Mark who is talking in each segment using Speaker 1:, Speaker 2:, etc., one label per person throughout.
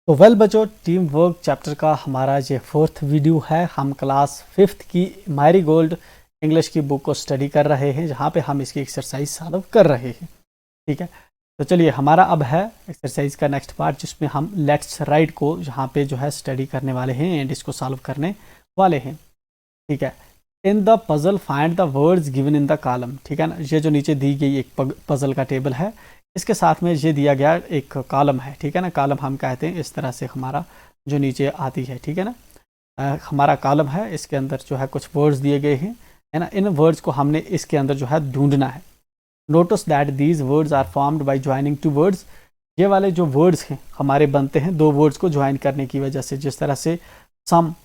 Speaker 1: तो वेल बच्चों, team work chapter का हमारा ये 4th वीडियो है। हम क्लास 5th की मैरी गोल्ड इंग्लिश की बुक को स्टडी कर रहे हैं, जहाँ पे हम इसकी एक्सरसाइज सॉल्व कर रहे हैं। ठीक है, तो चलिए हमारा अब है एक्सरसाइज का नेक्स्ट पार्ट, जिसमें हम लेट्स राइट को यहाँ पे जो है स्टडी करने वाले हैं एंड इसको सॉल्व करने वाले हैं। ठीक है, in the puzzle find the words given in the column. ठीक है ना, ये जो नीचे दी गई एक पजल का टेबल है, इसके साथ में ये दिया गया एक कॉलम है। ठीक है ना, कॉलम हम कहते हैं इस तरह से हमारा जो नीचे आती है। ठीक है ना, हमारा कॉलम है, इसके अंदर जो है कुछ वर्ड्स दिए गए हैं, है ना। इन वर्ड्स को हमने इसके अंदर जो है ढूंढना है। Notice that these words are formed by joining two words. ये वाले जो वर्ड्स हैं हमारे बनते हैं दो वर्ड्स को ज्वाइन करने की वजह से। जिस तरह से सम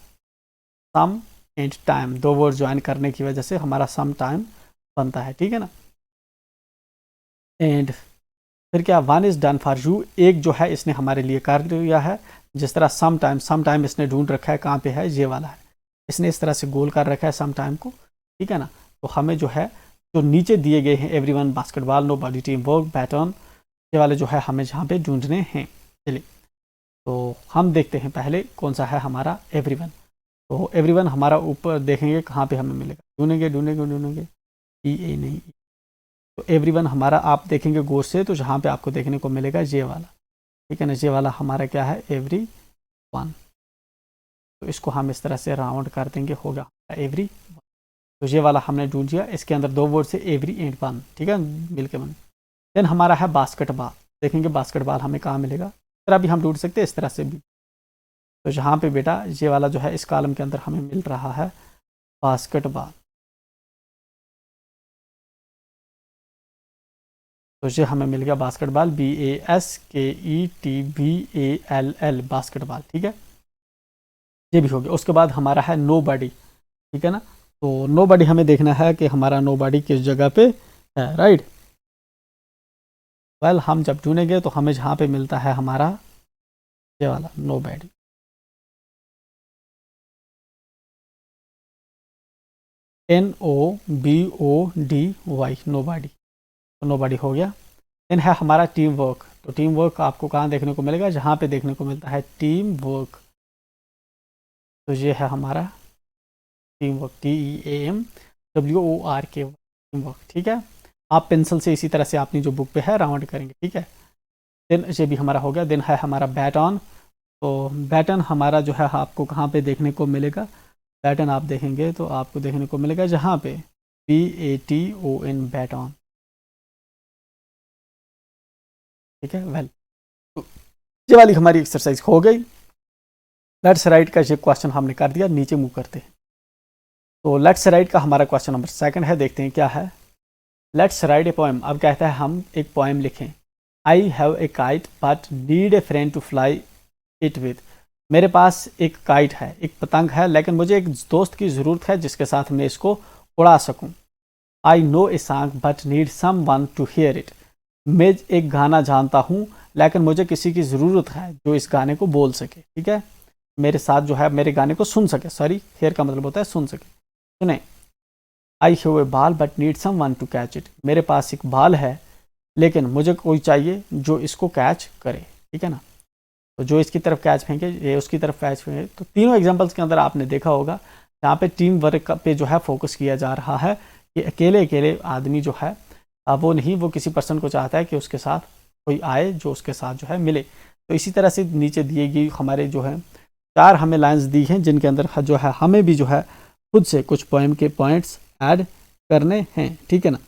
Speaker 1: एंड टाइम, दो वर्ड ज्वाइन करने की वजह से हमारा सम टाइम बनता है। ठीक है ना, एंड फिर क्या, one is done for you, एक जो है इसने हमारे लिए कर दिया है। जिस तरह सम टाइम इसने ढूंढ रखा है, कहाँ पे है, ये वाला है, इसने इस तरह से गोल कर रखा है सम टाइम को। ठीक है ना, तो हमें जो है जो नीचे दिए गए हैं everyone, basketball, no body, team work, baton, ये वाले जो है हमें जहाँ पे ढूंढने हैं। चलिए तो हम देखते हैं पहले कौन सा है हमारा एवरीवन। तो एवरीवन हमारा ऊपर देखेंगे कहाँ पे हमें मिलेगा, ढूंढेंगे ए नहीं, तो एवरीवन हमारा आप देखेंगे गौर से, तो जहाँ पे आपको देखने को मिलेगा ये वाला। ठीक है ना, ये वाला हमारा क्या है, एवरीवन। तो इसको हम इस तरह से राउंड कर देंगे, होगा एवरी। तो ये वाला हमने ढूंढ लिया, इसके अंदर दो वर्ड से एवरी एंड वन। ठीक है, मिलके बन। देन हमारा है बास्केटबॉल, देखेंगे बास्केटबॉल हमें कहाँ मिलेगा। इस तरह भी हम ढूंढ सकते हैं, इस तरह से भी। तो जहाँ पे बेटा ये वाला जो है इस कॉलम के अंदर हमें मिल रहा है बास्केटबॉल, तो ये हमें मिल गया बास्केटबॉल, BASKETBALL, बास्केटबॉल। ठीक है, ये भी हो गया। उसके बाद हमारा है नो बॉडी। ठीक है ना, तो नो बॉडी हमें देखना है कि हमारा नो बॉडी किस जगह पे है, राइट। वेल हम जब ढूंढेंगे तो हमें जहाँ पे मिलता है हमारा ये वाला no body. NOBODY, no body, तो नो बॉडी हो गया। देन है हमारा टीम वर्क। तो टीम वर्क आपको कहाँ देखने को मिलेगा, जहाँ पे देखने को मिलता है टीम वर्क। तो ये है हमारा team work, TEAMWORK, team work. ठीक है, आप पेंसिल से इसी तरह से अपनी जो बुक पे है राउंड करेंगे। ठीक है, देन ये भी हमारा हो गया। देन है हमारा बैटन। तो बैटन हमारा जो है आपको कहाँ पे देखने को मिलेगा, बैटन आप देखेंगे तो आपको देखने को मिलेगा जहाँ पे BATON, बैटन। ठीक है, वेल तो ये वाली हमारी एक्सरसाइज हो गई। लेट्स राइट का ये क्वेश्चन हमने कर दिया, नीचे मूव करते हैं। तो लेट्स राइट का हमारा क्वेश्चन नंबर 2 है, देखते हैं क्या है। Let's write a poem. अब कहता है हम एक पोएम लिखें। I have a kite but need a friend to fly it with. मेरे पास एक काइट है, एक पतंग है, लेकिन मुझे एक दोस्त की ज़रूरत है जिसके साथ मैं इसको उड़ा सकूं। I know a song but need someone to hear it. मैं एक गाना जानता हूँ, लेकिन मुझे किसी की ज़रूरत है जो इस गाने को बोल सके। ठीक है, मेरे साथ जो है मेरे गाने को सुन सके। सॉरी, हियर का मतलब होता है सुन सके। सुने, I have a ball but need someone to catch it. मेरे पास एक बॉल है, लेकिन मुझे कोई चाहिए जो इसको कैच करे। ठीक है ना, तो जो इसकी तरफ कैच फेंके, ये उसकी तरफ कैच फेंके। तो तीनों एग्जांपल्स के अंदर आपने देखा होगा यहाँ पे टीम वर्क पे जो है फोकस किया जा रहा है कि अकेले अकेले आदमी जो है वो नहीं, वो किसी पर्सन को चाहता है कि उसके साथ कोई आए जो उसके साथ जो है मिले। तो इसी तरह से नीचे दिए गई हमारे जो है 4 हमें लाइन्स दी हैं, जिनके अंदर जो है हमें भी जो है खुद से कुछ पोएम के पॉइंट्स ऐड करने हैं। ठीक है ना,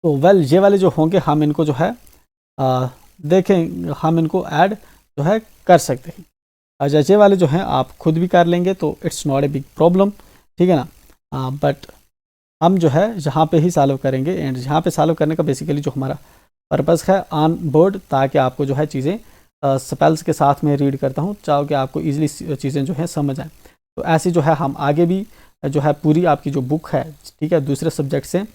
Speaker 1: तो वेल ये वाले जो होंगे हम इनको जो है देखें, हम इनको ऐड जो है कर सकते हैं। अच्छा, ये वाले जो हैं आप खुद भी कर लेंगे, तो it's not a big problem. ठीक है ना, बट हम जो है यहाँ पे ही सॉल्व करेंगे। एंड यहाँ पे सॉल्व करने का बेसिकली जो हमारा पर्पस है ऑन बोर्ड, ताकि आपको जो है चीज़ें स्पेल्स के साथ में रीड करता हूँ, चाहो कि आपको ईजिली चीज़ें जो है समझ आए। तो ऐसे जो है हम आगे भी जो है पूरी आपकी जो बुक है, ठीक है, दूसरे सब्जेक्ट से,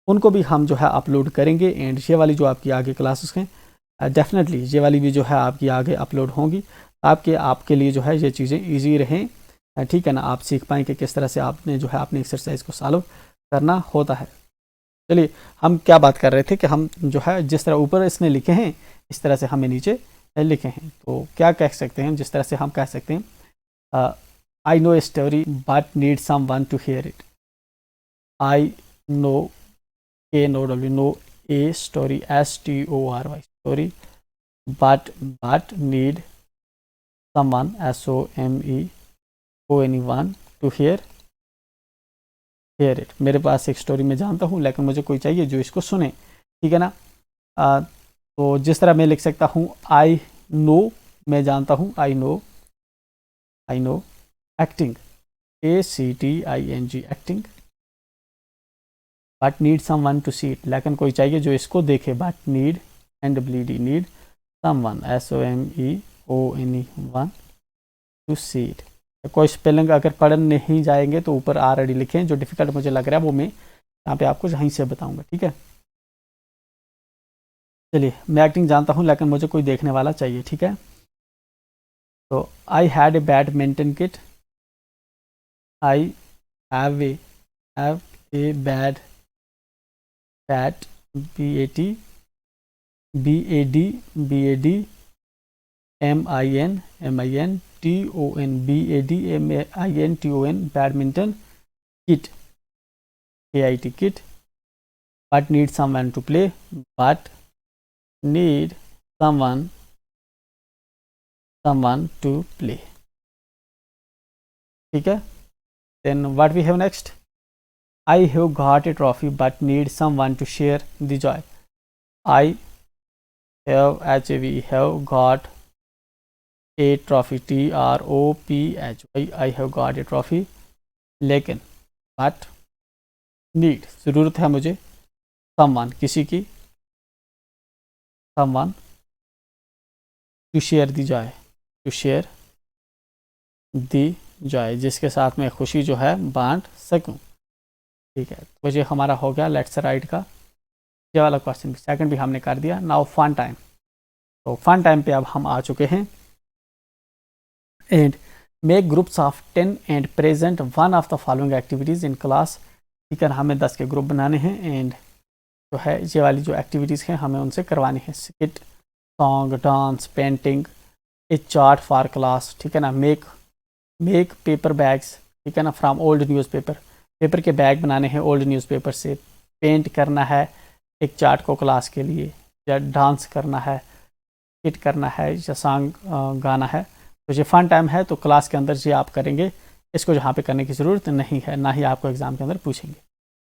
Speaker 1: उनको भी हम जो है अपलोड करेंगे। एंड ये वाली जो आपकी आगे क्लासेस हैं डेफिनेटली ये वाली भी जो है आपकी आगे अपलोड होंगी, आपके लिए जो है ये चीज़ें ईजी रहें। ठीक है ना, आप सीख पाएँ कि किस तरह से आपने जो है अपनी एक्सरसाइज को सॉल्व करना होता है। चलिए हम क्या बात कर रहे थे कि हम जो है जिस तरह ऊपर इसने लिखे हैं इस तरह से हमें नीचे लिखे हैं। तो क्या कह सकते हैं, जिस तरह से हम कह सकते हैं I know a story but need someone to hear it. I know a no W no a story STORY story but need someone SOMEONE to hear it। मेरे पास एक स्टोरी मैं जानता हूँ लेकिन मुझे कोई चाहिए जो इसको सुने, ठीक है ना। तो जिस तरह मैं लिख सकता हूँ आई नो, मैं जानता हूँ, I know acting ACTING acting, but need someone to see it, लेकिन कोई चाहिए जो इसको देखे। But need NWD need someone SOMEONE to see it. कोई स्पेलिंग अगर पढ़ नहीं जाएंगे तो ऊपर ऑलरेडी लिखें, जो डिफिकल्ट मुझे लग रहा है वो मैं यहाँ पे आपको यहीं से बताऊंगा, ठीक है। चलिए, मैं एक्टिंग जानता हूँ लेकिन मुझे कोई देखने वाला चाहिए, ठीक है। तो I had A badminton kit, I have a bad bat BAD MINTON badminton kit KIT kit, but need someone to play, but need someone to play, ठीक है। then what we have next, I have got a trophy but need someone to share the joy। I have got a trophy TROPHY I have got a trophy, लेकिन but need ज़रूरत है मुझे someone किसी की, someone to share the joy जिसके साथ मैं खुशी जो है बांट सकूं, ठीक है। तो ये हमारा हो गया लेट्स राइट का ये वाला क्वेश्चन, सेकंड भी हमने कर दिया। Now fun time. तो फन टाइम पे अब हम आ चुके हैं। And make groups of 10 and present one of the following activities in class, ठीक है। हमें 10 के ग्रुप बनाने हैं एंड जो है ये वाली जो एक्टिविटीज़ हैं हमें उनसे करवानी है। Skit, song, dance, painting, A chart for class, ठीक है ना। मेक पेपर बैग्स, ठीक है ना, फ्रॉम ओल्ड न्यूज़पेपर, पेपर के बैग बनाने हैं ओल्ड न्यूज़पेपर से। पेंट करना है एक चार्ट को क्लास के लिए, या डांस करना है, स्किट करना है, या सॉन्ग गाना है। तो ये फन टाइम है तो क्लास के अंदर ये आप करेंगे, इसको जहाँ पे करने की ज़रूरत नहीं है, ना ही आपको एग्ज़ाम के अंदर पूछेंगे।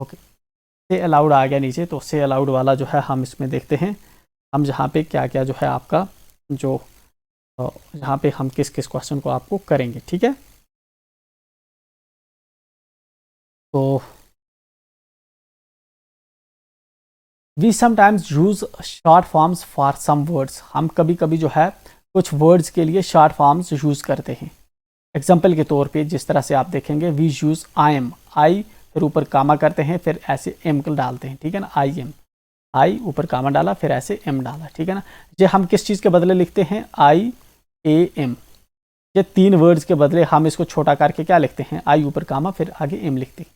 Speaker 1: ओके, से अलाउड आ गया नीचे, तो से अलाउड वाला जो है हम इसमें देखते हैं हम जहाँ पे क्या क्या जो है आपका जो यहाँ पे हम किस किस क्वेश्चन को आपको करेंगे, ठीक है। तो we sometimes use short forms for some words, हम कभी कभी जो है कुछ वर्ड्स के लिए शॉर्ट फॉर्म्स यूज़ करते हैं। एग्जाम्पल के तौर पे जिस तरह से आप देखेंगे वी यूज़ आई फिर ऊपर कामा करते हैं, फिर ऐसे एम डालते हैं, ठीक है ना। आई ऊपर कामा डाला, फिर ऐसे एम डाला, ठीक है ना। ये हम किस चीज़ के बदले लिखते हैं, IAM। ये 3 वर्ड्स के बदले हम इसको छोटा करके क्या लिखते हैं, आई ऊपर कामा फिर आगे एम लिखते हैं।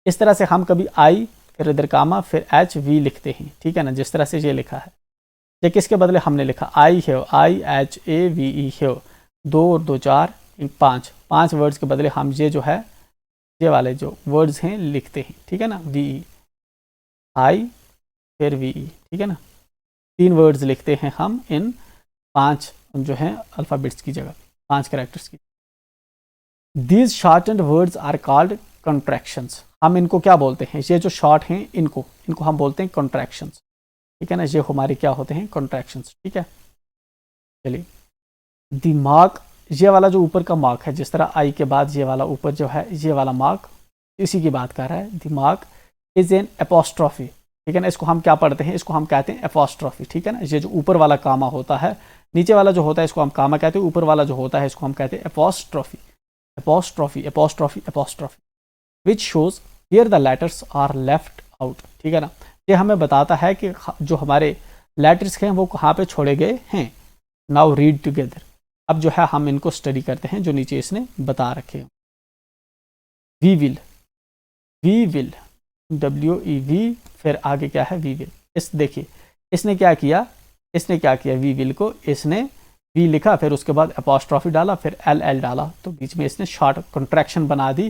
Speaker 1: इस तरह से हम कभी आई फिर इधर कामा फिर HV लिखते हैं, ठीक है ना, जिस तरह से ये लिखा है। ये किसके बदले हमने लिखा, आई हैव, IHAVE हैव, 2 और 2 4 5 वर्ड्स के बदले हम ये जो है ये वाले जो वर्ड्स हैं लिखते हैं, ठीक है ना। VE आई फिर VE, ठीक है ना। 3 वर्ड्स लिखते हैं हम इन 5 जो है अल्फ़ाबेट्स की जगह, 5 कैरेक्टर्स की। These shortened words are called contractions, हम इनको क्या बोलते हैं, ये जो शॉर्ट हैं इनको हम बोलते हैं कॉन्ट्रैक्शंस, ठीक है ना। ये हमारे क्या होते हैं, कॉन्ट्रैक्शंस, ठीक है। चलिए, द मार्क, ये वाला जो ऊपर का मार्क है, जिस तरह आई के बाद ये वाला ऊपर जो है ये वाला मार्क इसी की बात कर रहा है। The mark is an apostrophe, ठीक है ना। इसको हम क्या पढ़ते हैं, इसको हम कहते हैं एपोस्ट्रॉफी, ठीक है ना। ये जो ऊपर वाला कामा होता है, नीचे वाला जो होता है इसको हम कामा कहते हैं, ऊपर वाला जो होता है इसको हम कहते हैं apostrophe, apostrophe, apostrophe, apostrophe, which shows here the letters are left out, ठीक है ना। ये हमें बताता है कि जो हमारे लेटर्स हैं वो कहाँ पे छोड़े गए हैं। नाउ रीड टुगेदर, अब जो है हम इनको स्टडी करते हैं जो नीचे इसने बता रखे हैं। वी विल, WEV, फिर आगे क्या है, वी विल। इस देखिए इसने क्या किया, वी विल को इसने वी लिखा, फिर उसके बाद अपॉस्ट्रॉफी डाला, फिर एल एल डाला, तो बीच में इसने शॉर्ट कंट्रैक्शन बना दी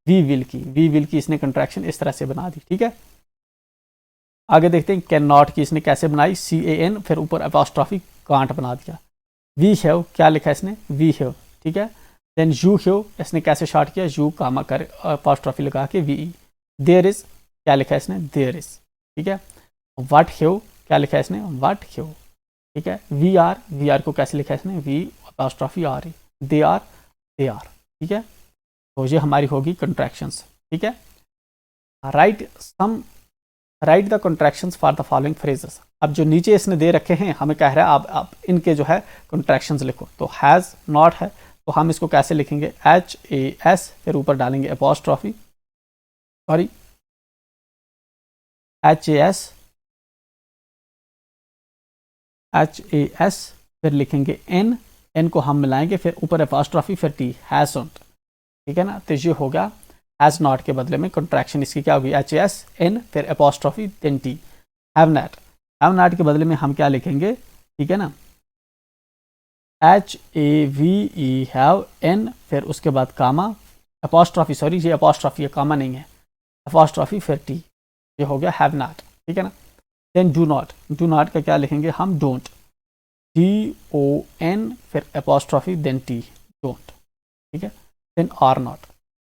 Speaker 1: वी विल की इसने कंट्रैक्शन इस तरह से बना दी। ठीक है, आगे देखते हैं कैन नॉट की इसने कैसे बनाई, CAN, फिर ऊपर अपॉस्ट्रॉफी कांट बना दिया। वी हैव क्या लिखा इसने, वी हैव। ठीक है, देन यू हैव इसने कैसे शॉर्ट किया, यू कामा कर अपॉस्ट्रॉफी लगा के वी। देयर इज क्या लिखा इसने, देयर इज। ठीक है, व्हाट हैव क्या लिखा इसने, व्हाट हैव। ठीक है, वी आर को कैसे लिखा इसने, we apostrophe are. They are. ठीक है, तो ये हमारी होगी कंट्रैक्शंस। ठीक है, write the contractions for the following phrases. अब जो नीचे इसने दे रखे हैं हमें कह रहा है आप इनके जो है कंट्रैक्शंस लिखो। तो हैज़ नॉट है, तो हम इसको कैसे लिखेंगे, HAS, फिर ऊपर डालेंगे अपॉस्ट्रॉफी, सॉरी HAS, फिर लिखेंगे N को हम मिलाएंगे, फिर ऊपर अपॉस्ट्रॉफी, फिर T, हैज़न्ट। ठीक है ना, तो ये हो गया हैज़ नॉट के बदले में कंट्रैक्शन इसकी क्या होगी, HAS, फिर apostrophe, then T। Have not के बदले में हम क्या लिखेंगे, ठीक है ना, HAVE, हैव, N, फिर उसके बाद कामा, अपॉस्ट्रॉफी, सॉरी ये अपॉस्ट्रॉफी है, कामा नहीं है, अपॉस्ट्रॉफी, फिर T। ये हो गया हैव नॉट। ठीक है ना, देन डू नॉट का क्या लिखेंगे हम, डोंट, DON, फिर अपॉस्ट्रॉफी, देन T, डोंट। ठीक है, देन आर नॉट,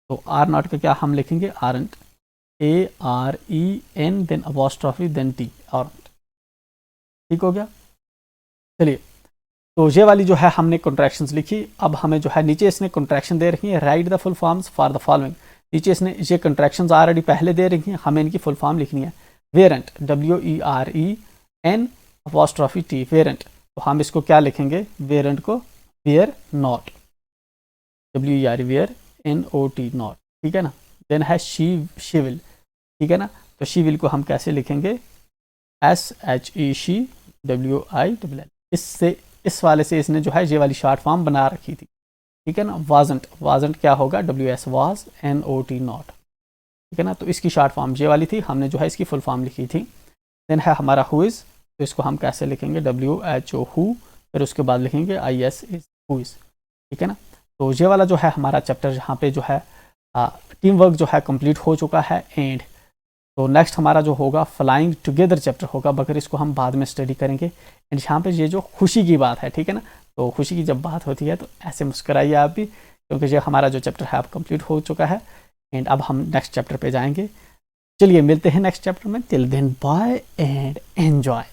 Speaker 1: तो आर नॉट का क्या हम लिखेंगे, aren't, AREN, then apostrophe, then T, aren't. ठीक हो गया। चलिए, तो ये वाली जो है हमने कॉन्ट्रैक्शंस लिखी। अब हमें जो है नीचे इसने कॉन्ट्रैक्शन दे रखी है, write the full forms for the following. नीचे इसने ये कॉन्ट्रैक्शंस ऑलरेडी पहले दे रखी हैं, हमें इनकी फुल फॉर्म लिखनी है। वेरेंट, WEREN, अपॉस्ट्रॉफी T, वेरेंट। तो हम इसको क्या लिखेंगे, वेरेंट को वेयर नॉट, WERNOT, नॉट। ठीक है ना, देन है शी विल। ठीक है ना, तो शी विल को हम कैसे लिखेंगे, SHE, शी, WILL। इससे इस वाले से इसने जो है ये वाली शॉर्ट फॉर्म बना रखी थी। ठीक है ना, वाजंट क्या होगा, WS वाज, NOT, नॉट। ठीक है ना, तो इसकी शॉर्ट फॉर्म ये वाली थी, हमने जो है इसकी फुल फॉर्म लिखी थी। देन है हमारा हु इज़, तो इसको हम कैसे लिखेंगे, WHO, हु, फिर उसके बाद लिखेंगे IS इज, हु इज़। ठीक है ना, तो ये वाला जो है हमारा चैप्टर जहाँ पे जो है टीम वर्क जो है कंप्लीट हो चुका है। एंड तो नेक्स्ट हमारा जो होगा फ्लाइंग टुगेदर चैप्टर होगा, मगर इसको हम बाद में स्टडी करेंगे। एंड यहाँ पे ये जो खुशी की बात है, ठीक है ना, तो खुशी की जब बात होती है तो ऐसे मुस्कुराइए आप भी, क्योंकि ये हमारा जो चैप्टर है अब कंप्लीट हो चुका है। एंड अब हम नेक्स्ट चैप्टर पे जाएंगे। चलिए मिलते हैं नेक्स्ट चैप्टर में, till then bye and enjoy.